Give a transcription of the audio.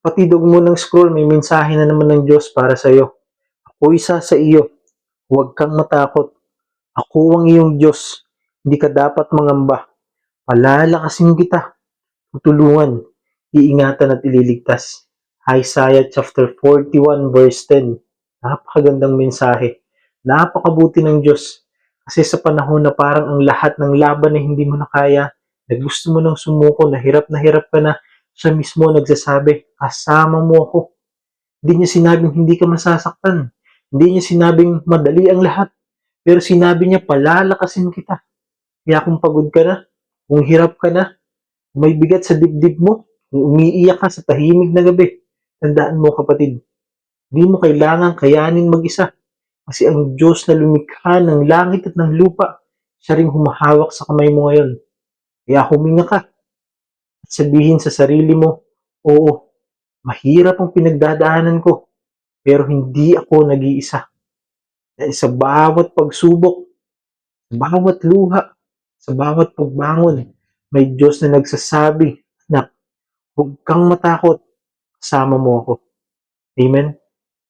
Patidog mo ng scroll, may mensahe na naman ng Diyos para sa iyo. Ako isa sa iyo. Huwag kang matakot. Ako ang iyong Diyos. Hindi ka dapat mangamba. Palalakasin kita. Tutulungan. Iingatan at ililigtas. Isaiah chapter 41 verse 10. Napakagandang mensahe. Napakabuti ng Diyos. Kasi sa panahon na parang ang lahat ng laban na hindi mo na kaya, na gusto mo nang sumuko, na hirap ka na, siya mismo nagsasabi, kasama mo ako. Hindi niya sinabing hindi ka masasaktan. Hindi niya sinabing madali ang lahat. Pero sinabi niya, palalakasin kita. Kaya kung pagod ka na, kung hirap ka na, kung may bigat sa dibdib mo, kung umiiyak ka sa tahimik na gabi, tandaan mo kapatid, hindi mo kailangan kayanin mag-isa. Kasi ang Diyos na lumikha ng langit at ng lupa, siya ring humahawak sa kamay mo ngayon. Kaya huminga ka at sabihin sa sarili mo, oo, mahirap ang pinagdadaanan ko, pero hindi ako nag-iisa. Dahil sa bawat pagsubok, sa bawat luha, sa bawat pagbangon, may Diyos na nagsasabi, anak, huwag kang matakot, kasama mo ako. Amen?